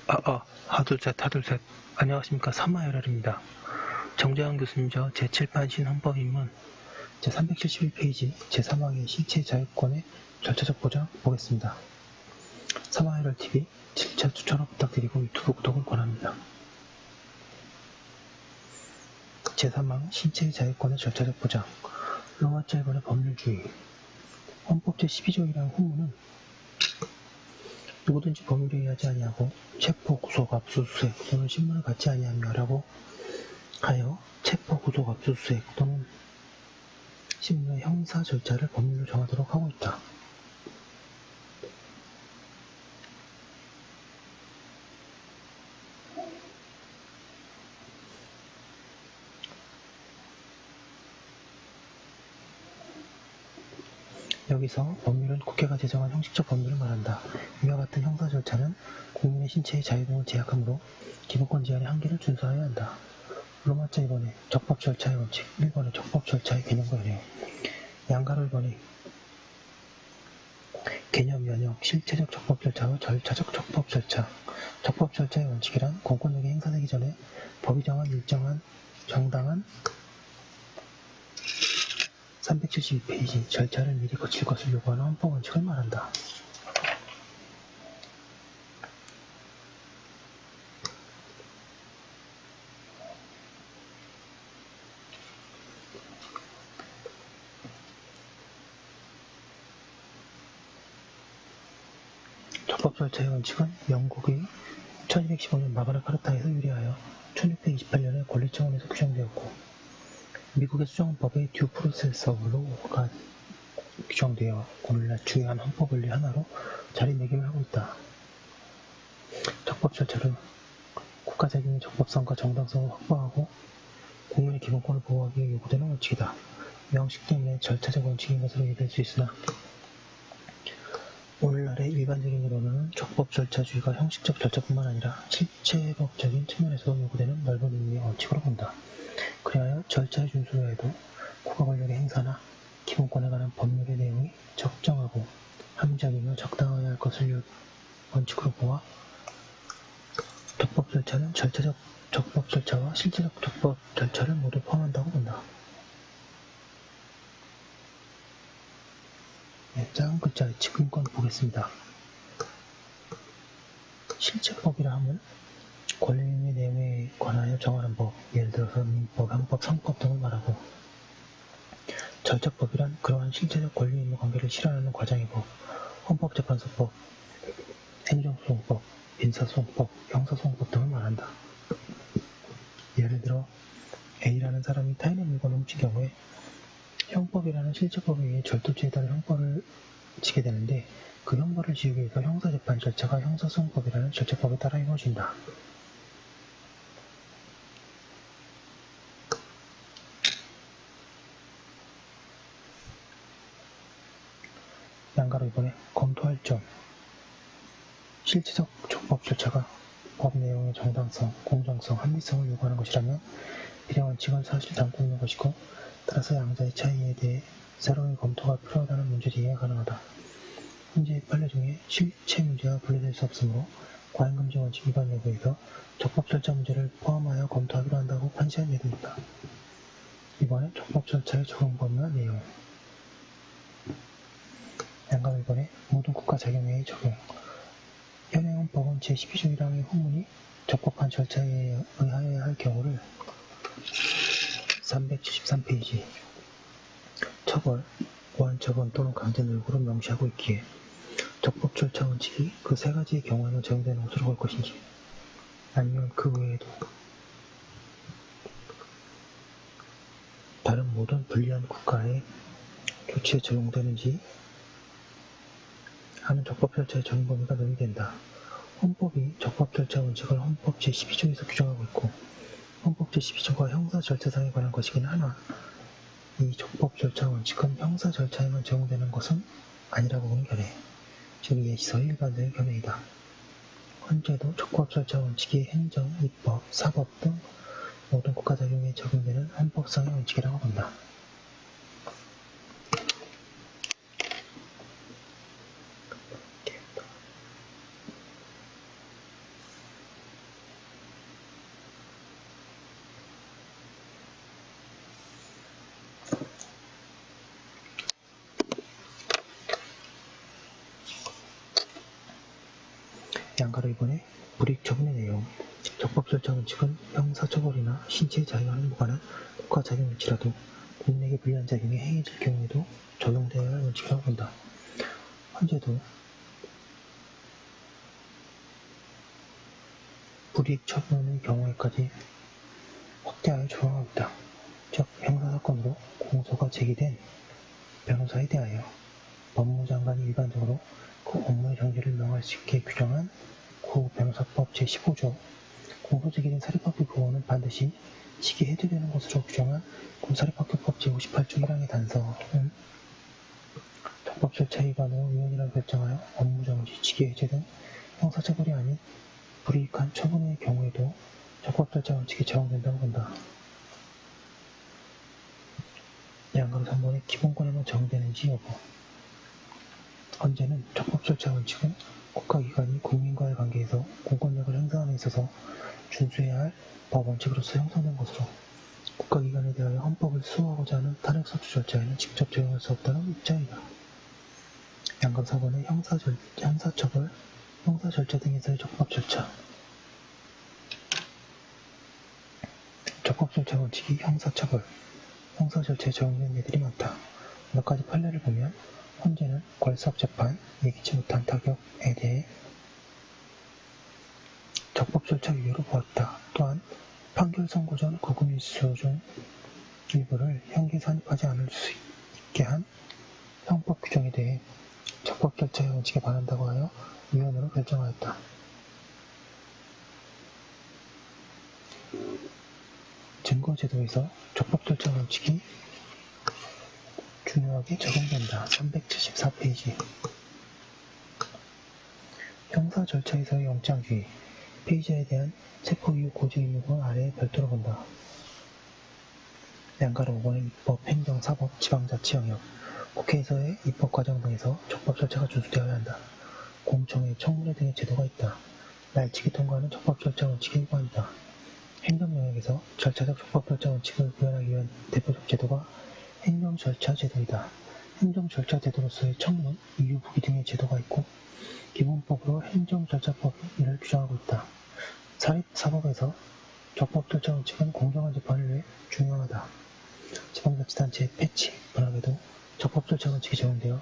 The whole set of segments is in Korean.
하둘셋. 안녕하십니까. 사마열혈입니다. 정재환 교수님저 제7판 신헌법입문 제371페이지 제3항의 신체 자유권의 절차적 보장 보겠습니다. 사마열혈TV 7차 추천을 부탁드리고 유튜브 구독을 권합니다. 제3항 신체의 자유권의 절차적 보장 로마자 1번의 법률주의 헌법 제12조 1항 후문은 누구든지 법률에 의하지 아니하고 체포, 구속, 압수수색 또는 신문을 받지 아니하며 라고 하여 체포, 구속, 압수수색 또는 신문의 형사 절차를 법률로 정하도록 하고 있다. 여기서 법률은 국회가 제정한 형식적 법률을 말한다. 이와 같은 형사 절차는 국민의 신체의 자유 등을 제약하므로 기본권 제한의 한계를 준수하여야 한다. 로마자 2번의 적법 절차의 원칙 1번의 적법 절차의 개념과 연영 양가로 1번의 개념 연영 실체적 적법 절차와 절차적 적법 절차 적법 절차의 원칙이란 공권력이 행사되기 전에 법이 정한 일정한 정당한 372페이지 절차를 미리 거칠 것을 요구하는 헌법 원칙을 말한다. 적법 절차의 원칙은 영국의 1215년 마그나 카르타에서 유래하여 1628년에 권리청원에서 규정되었고 미국의 수정법의 듀 프로세스 오브 로가 규정되어 오늘날 중요한 헌법 원리 하나로 자리매김을 하고 있다. 적법 절차를 국가적인 적법성과 정당성을 확보하고 국민의 기본권을 보호하기 위해 요구되는 원칙이다. 명식 때문에 절차적 원칙인 것으로 이해될 수 있으나 오늘날의 일반적인 이론은 적법 절차주의가 형식적 절차뿐만 아니라 실체법적인 측면에서도 요구되는 넓은 의미의 원칙으로 본다. 그리하여 절차의 준수 외에도 국가권력의 행사나 기본권에 관한 법률의 내용이 적정하고 합리적이며 적당해야 할 것을 원칙으로 보아 적법 절차는 절차적 적법 절차와 실체적 적법 절차를 모두 포함한다고 본다. 작은 글자의 지금권 보겠습니다. 실체법이라 함은 권리행위 내용에 관하여 정하는 법, 예를 들어서 민법, 형법, 상법 등을 말하고 절차법이란 그러한 실체적 권리 의무 관계를 실현하는 과정의 법, 헌법재판소법, 행정소송법, 민사소송법, 형사소송법 등을 말한다. 예를 들어 A라는 사람이 타인의 물건을 훔친 경우에 형법이라는 실체법에 의해 절도죄에 따른 형벌을 지게 되는데 그 형벌을 지우기 위해서 형사재판 절차가 형사소송법이라는 절차법에 따라 이루어진다. 양가로 이번에 검토할 점 실체적 적법 절차가 법 내용의 정당성, 공정성, 합리성을 요구하는 것이라면 비례원칙은 사실 담고 있는 것이고 따라서 양자의 차이에 대해 새로운 검토가 필요하다는 문제 제기가 가능하다. 현재의 판례 중에 실체 문제와 분리될 수 없으므로 과잉금지 원칙 위반 여부에서 적법 절차 문제를 포함하여 검토하기로 한다고 판시한 예도 있다. 이번에 적법 절차의 적용 범위와 내용 양가 이번에 모든 국가 작용회의 적용 현행 헌법은 제12조 1항의 후문이 적법한 절차에 의하여야 할 경우를 373페이지 처벌, 보완처분 또는 강제노역으로 명시하고 있기에 적법 절차 원칙이 그 세 가지의 경우에만 적용되는 것으로 볼 것인지 아니면 그 외에도 다른 모든 불리한 국가의 조치에 적용되는지 하는 적법 절차의 적용 범위가 논의된다. 헌법이 적법 절차 원칙을 헌법 제12조에서 규정하고 있고 헌법 제12조가 형사 절차상에 관한 것이긴 하나 이 적법 절차 원칙은 형사 절차에만 적용되는 것은 아니라고 보는 견해, 즉 예시서의 일반적인 견해이다. 현재도 적법 절차 원칙이 행정, 입법, 사법 등 모든 국가 작용에 적용되는 헌법상의 원칙이라고 본다. 양가로 이번에 불이익 처분의 내용. 적법절차 원칙은 형사처벌이나 신체의 자유와는 무관한 국가자격일지라도 국민에게 불리한 작용이 행해질 경우에도 적용되어야 할 원칙이라고 본다. 현재도 불이익 처분의 경우에까지 확대하여 적용하고 있다. 즉 형사사건으로 공소가 제기된 변호사에 대하여 법무장관이 일반적으로 그 업무의 정지를 명할 수 있게 규정한 구변호사법 제15조 공소 제기된 사립학교 교원은 반드시 직위해제되는 것으로 규정한 구사립학교법 제58조 1항의 단서는 적법 절차 위반으로 위헌이라고 결정하여 업무정지, 직위해제 등 형사처벌이 아닌 불이익한 처분의 경우에도 적법 절차 원칙이 적용된다고 본다. 양가로 3번의 기본권에만 적용되는지 여부. 헌재는 적법 절차 원칙은 국가기관이 국민과의 관계에서 공권력을 행사함에 있어서 준수해야 할 법원칙으로서 형성된 것으로 국가기관에 대하여 헌법을 수호하고자 하는 탄핵소추 절차에는 직접 적용할 수 없다는 입장이다. 양가로 4번의 형사처벌, 형사절차 등에서의 적법 절차. 적법 절차 원칙이 형사처벌, 형사절차에 적용된 예들이 많다. 몇 가지 판례를 보면 헌재는 궐사업재판, 예기치 못한 타격에 대해 적법 절차 유예로 보았다. 또한 판결 선고 전 구금일수 중 일부를 형기에 산입하지 않을 수 있게 한 형법 규정에 대해 적법 절차의 원칙에 반한다고 하여 위헌으로 결정하였다. 증거제도에서 적법 절차 원칙이 중요하게 적용된다. 374페이지. 형사 절차에서의 영장주의, 피의자에 대한 체포 이후 고지 의무가 아래에 별도로 본다. 양가로 5번의 입법, 행정, 사법, 지방자치 영역, 국회에서의 입법 과정 등에서 적법 절차가 준수되어야 한다. 공청회, 청문회 등의 제도가 있다. 날치기 통과는 적법 절차 원칙의 일관이다. 행정 영역에서 절차적 적법 절차 원칙을 구현하기 위한 대표적 제도가 행정절차제도이다. 행정절차제도로서의 청문, 이유 부기 등의 제도가 있고 기본법으로 행정절차법 이를 규정하고 있다. 사법에서 적법절차 원칙은 공정한 재판을 위해 중요하다. 지방자치단체의 패치, 분합에도 적법절차 원칙이 적용되어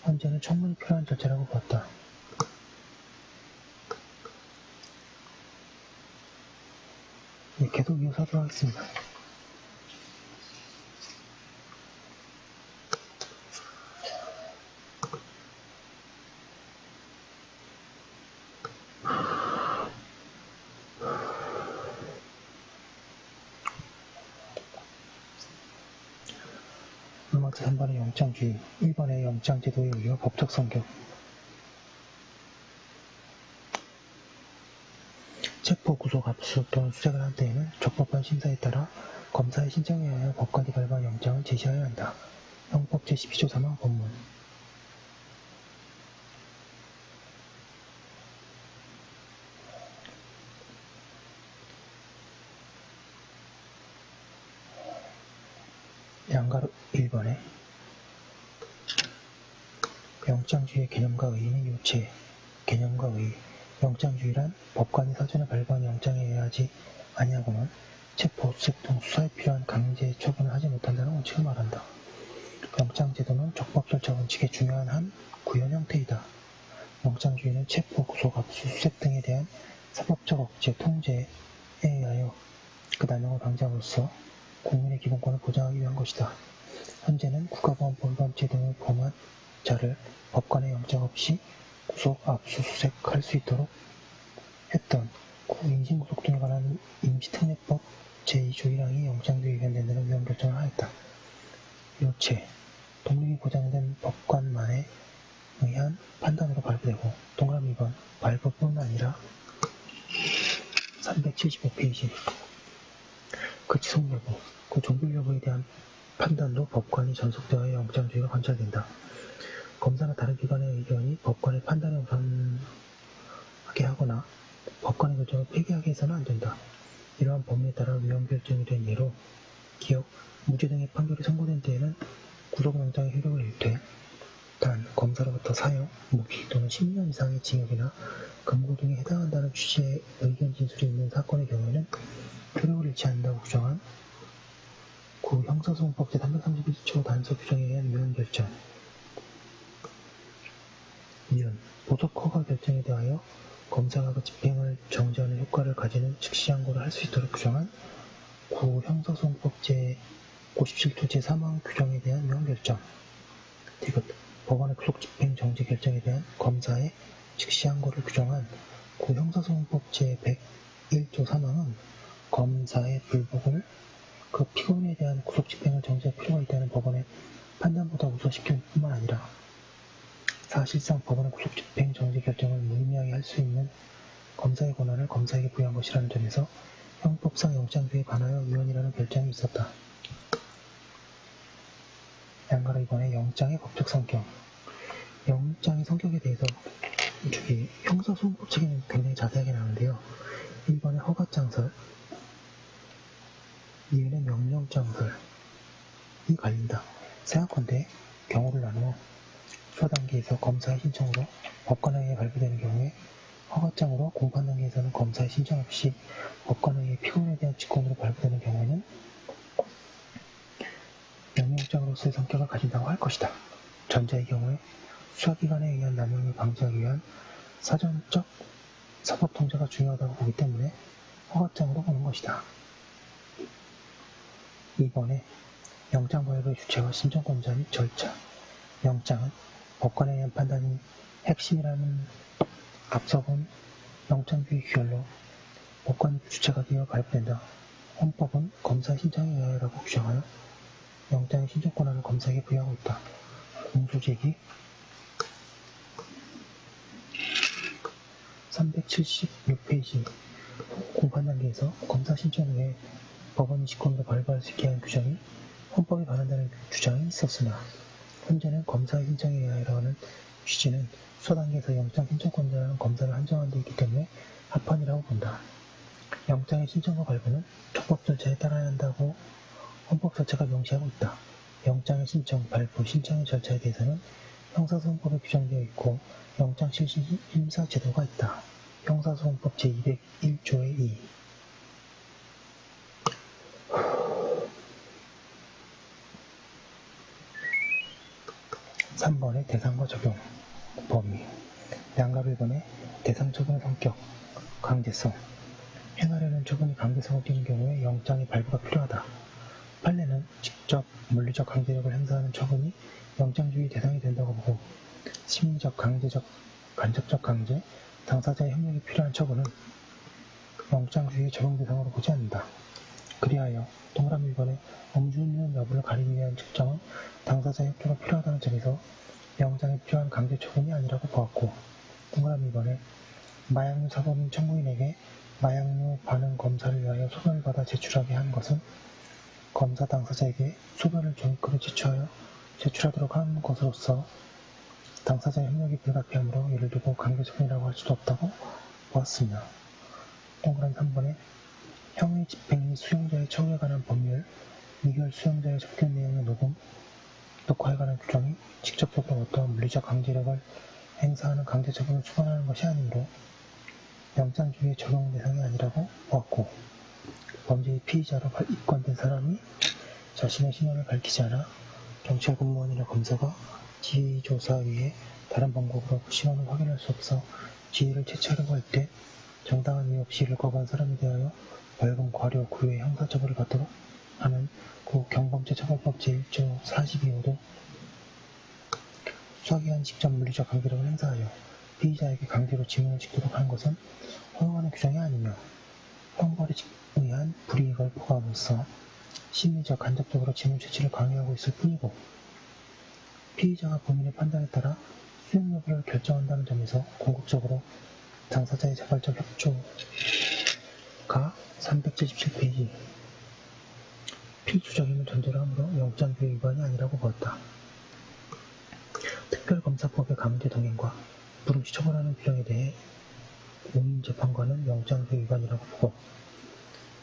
헌재는 청문이 필요한 절차라고 보았다. 계속 이어서 하도록 하겠습니다. 음악자 3번의 영장주의, 1번의 영장제도의 의료 법적 성격. 체포, 구속, 압수 또는 수색을 한 때에는 적법한 심사에 따라 검사의 신청에 의하여 법관이 발부한 영장을 제시하여야 한다. 형법 제12조 3항 본문. 양가로 1번에 영장주의의 개념과 의의는 요체, 개념과 의의. 영장주의란 법관이 사전에 발부한 영장에 의하지 아니하고는 체포, 수색 등 수사에 필요한 강제 처분을 하지 못한다는 원칙을 말한다. 영장제도는 적법 절차 원칙의 중요한 한 구현 형태이다. 영장주의는 체포, 구속, 압수, 수색 등에 대한 사법적 억제, 통제에 의하여 그 남용을 방지함으로써 국민의 기본권을 보장하기 위한 것이다. 현재는 국가보안법 위반죄 등을 범한 자를 법관의 영장 없이 구속, 압수, 수색할 수 있도록 했던 임신구속 등에 관한 임시특례법 제2조 1항이 영장주의에 위반된다는 위헌 결정을 하였다. 요체, 독립이 보장된 법관만에 의한 판단으로 발부되고 동그라미 2번, 발부뿐 아니라 375페이지 그 지속 여부, 그 종불 여부에 대한 판단도 법관이 전속되어야 영장주의가 관찰된다. 검사나 다른 기관의 의견이 법관의 판단에 우선하게 하거나 법관의 결정을 폐기하게 해서는 안 된다. 이러한 법리에 따라 위헌 결정이 된 예로 기억, 무죄 등의 판결이 선고된 때에는 구속영장의 효력을 잃되 단, 검사로부터 사형, 무기 또는 10년 이상의 징역이나 금고 등에 해당한다는 취지의 의견 진술이 있는 사건의 경우에는 효력을 잃지 않는다고 규정한 구 형사소송법 제331조 단서 규정에 의한 위헌 결정. 위헌, 보석 허가 결정에 대하여 검사가 그 집행을 정지하는 효과를 가지는 즉시 항고를 할 수 있도록 규정한 구 형사소송법 제57조 제3항 규정에 대한 위헌 결정. 디귿, 법원의 구속 집행 정지 결정에 대한 검사의 즉시 항고를 규정한 구 형사소송법 제101조 3항은 검사의 불복을 그 피고인에 대한 구속 집행을 정지할 필요가 있다는 법원의 판단보다 우선시킬 뿐만 아니라 사실상 법원의 구속 집행 정지 결정을 무의미하게 할 수 있는 검사의 권한을 검사에게 부여한 것이라는 점에서 형법상 영장주의에 관하여 위헌이라는 결정이 있었다. 양가로 2번의 영장의 법적 성격. 영장의 성격에 대해서 형사소송법 책에는 굉장히 자세하게 나오는데요. 1번의 허가장설, 2번의 명령장설이 갈린다. 생각컨대 경우를 나누어 수사 단계에서 검사의 신청으로 법관에 의해 발부되는 경우에 허가장으로 공판 단계에서는 검사의 신청 없이 법관에 의해 피고인에 대한 직권으로 발부되는 경우에는 명령장으로서의 성격을 가진다고 할 것이다. 전자의 경우에 수사기관에 의한 남용을 방지하기 위한 사전적 사법 통제가 중요하다고 보기 때문에 허가장으로 보는 것이다. 2번에 영장 발부의 주체와 신청권자 및 절차. 영장은 법관에 의한 판단이 핵심이라는 앞서 본 영장주의 규율로 법관이 주체가 되어 발부된다. 헌법은 검사의 신청에 의하여라고 규정하여 영장의 신청 권한을 검사에게 부여하고 있다. 공소제기 376페이지 공판 단계에서 검사 신청에 의해 법원이 직권으로 발부할 수 있게 한 규정이 헌법에 반한다는 주장이 있었으나 현재는 검사의 신청에 의하여라고 하는 취지는 수사 단계에서 영장 신청권자라는 검사를 한정한 데 있기 때문에 합헌이라고 본다. 영장의 신청과 발부는 촉법 절차에 따라야 한다고 헌법 자체가 명시하고 있다. 영장의 신청, 발부, 신청의 절차에 대해서는 형사소송법에 규정되어 있고 영장 실시 심사 제도가 있다. 형사소송법 제201조의 2. 3번의 대상과 적용, 범위. 양가 1번의 대상 처분의 성격, 강제성. 행하려는 처분이 강제성을 띠는 경우에 영장의 발부가 필요하다. 판례는 직접 물리적 강제력을 행사하는 처분이 영장주의 대상이 된다고 보고 심리적, 강제적, 간접적 강제, 당사자의 협력이 필요한 처분은 영장주의 적용 대상으로 보지 않는다. 그리하여 동그라미 1번의 음주운전 여부를 가리기 위한 측정은 당사자의 협조가 필요하다는 점에서 영장에 필요한 강제 처분이 아니라고 보았고, 동그라미 2번에 마약류 사범인 청구인에게 마약류 반응 검사를 위하여 소변을 받아 제출하게 한 것은 검사 당사자에게 소변을 종이컵에 제출하도록 한 것으로서 당사자의 협력이 불가피하므로 이를 두고 강제처분이라고 할 수도 없다고 보았습니다. 동그라미 3번에 형의 집행 및 수용자의 처우에 관한 법률, 미결 수용자의 접견 내용의 녹화에 관한 규정이 직접적으로 어떠한 물리적 강제력을 행사하는 강제처분을 수반하는 것이 아니므로 영장주의의 적용 대상이 아니라고 보았고, 범죄의 피의자로 입건된 사람이 자신의 신원을 밝히지 않아 경찰 공무원이나 검사가 지휘조사 위에 다른 방법으로 그 신원을 확인할 수 없어 지휘를 채취하려고 할 때 정당한 이유 없이 이를 거부한 사람에 대하여 벌금, 과료, 구류의 형사처벌을 받도록 하는 구 경범죄처벌법 제1조 42호도 수사기관이 직접 물리적 강제력을 행사하여 피의자에게 강제로 지문을 찍도록 한 것은 허용하는 규정이 아니며 형벌에 의한 불이익을 부과함으로써 심리적, 간접적으로 지문 채취를 강요하고 있을 뿐이고, 피의자가 본인의 판단에 따라 수용 여부를 결정한다는 점에서 궁극적으로 당사자의 자발적 협조가 377페이지 필수적임을 전제로 하므로 영장주의 위반이 아니라고 보았다. 특별검사법의 강제 동행과 불응시 처벌하는 규정에 대해 5인 재판관은 영장주의 위반이라고 보고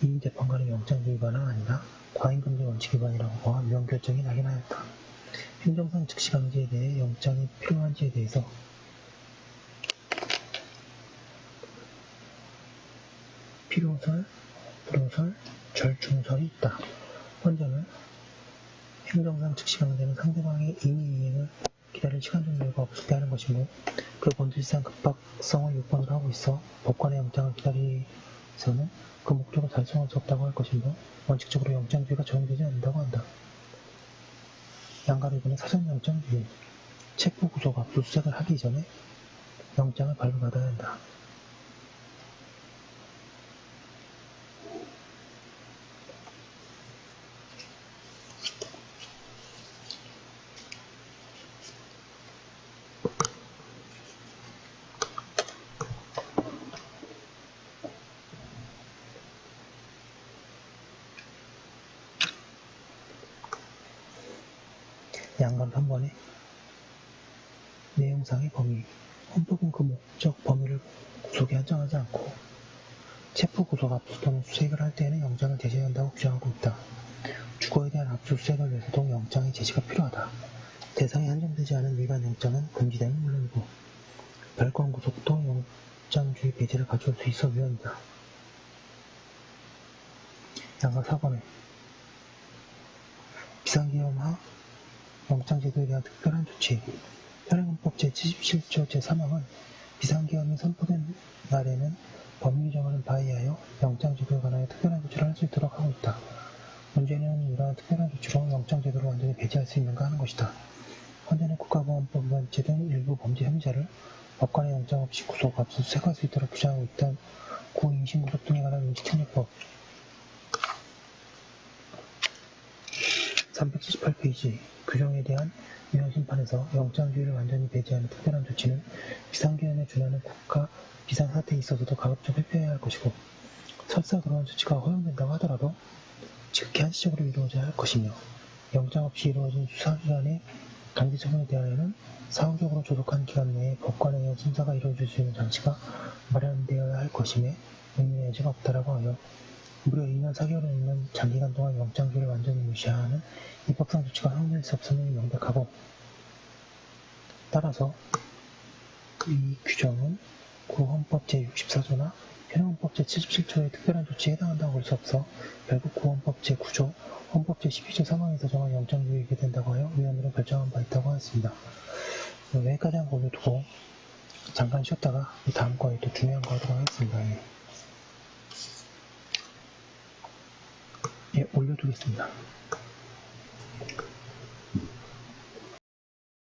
2인 재판관은 영장주의 위반은 아니라 과잉금지 원칙 위반이라고 보아 위헌 결정이 나긴 하였다. 행정상 즉시 강제에 대해 영장이 필요한지에 대해서 필요설, 불효설, 절충설이 있다. 먼저는 행정상 즉시 강제는 상대방의 임의 이행을 기다릴 시간적 여유가 없을 때 하는 것이고 그 본질상 급박성을 요건으로 하고 있어 법관의 영장을 기다리서는 그 목적을 달성할 수 없다고 할 것이며 원칙적으로 영장주의가 적용되지 않는다고 한다. 양가리군의 사전영장주의 체포구조가 압수수색을 하기 전에 영장을 발부받아야 한다. 양감 3번의 내용상의 범위 헌법은 그 목적 범위를 구속에 한정하지 않고 체포구속 압수 또는 수색을 할 때에는 영장을 제시해야 한다고 규정하고 있다. 주거에 대한 압수수색을 위해서도 영장의 제시가 필요하다. 대상이 한정되지 않은 일반 영장은 금지되는 물론이고 별건 구속도 영장주의 배제를 가져올 수 있어 위헌이다. 양가 4번에 비상기염하 영장제도에 대한 특별한 조치 현행헌법 제77조 제3항은 비상기염이 선포된 날에는 법률이 정하는 바에 의하여 영장제도에 관하여 특별한 조치를 할 수 있도록 하고 있다. 문제는 이러한 특별한 조치로 영장제도를 완전히 배제할 수 있는가 하는 것이다. 헌재는 국가보안법 위반죄 등 일부 범죄 혐의자를 법관의 영장 없이 구속, 압수수색할 수 있도록 규정하고 있던 구임신구속 등에 관한 임시청약법 378페이지 규정에 대한 위헌심판에서 영장주의를 완전히 배제하는 특별한 조치는 비상기염에 준하는 국가 비상사태에 있어서도 가급적 회피해야 할 것이고 설사 그러한 조치가 허용된다고 하더라도 즉시 한시적으로 이루어져야 할 것이며 영장 없이 이루어진 수사기관의 강제처분에 대하여는 사후적으로 조속한 기간 내에 법관에 의한 심사가 이루어질 수 있는 장치가 마련되어야 할 것임에 의문의 여지가 없다라고 하여 무려 2년 4개월에 있는 장기간 동안 영장주의를 완전히 무시하는 입법상 조치가 허용될 수 없음을 명백하고 따라서 이 규정은 구헌법 제64조나 현행헌법 제77조의 특별한 조치에 해당한다고 볼 수 없어 결국 구헌법 제9조, 헌법 제12조 3항에서 정한 영장주의이게 된다고 하여 위헌으로 결정한 바 있다고 하였습니다. 여기까지 한 거 올려두고 잠깐 쉬었다가 다음 거에 또 중요한 거 하도록 하겠습니다. 예, 올려두겠습니다.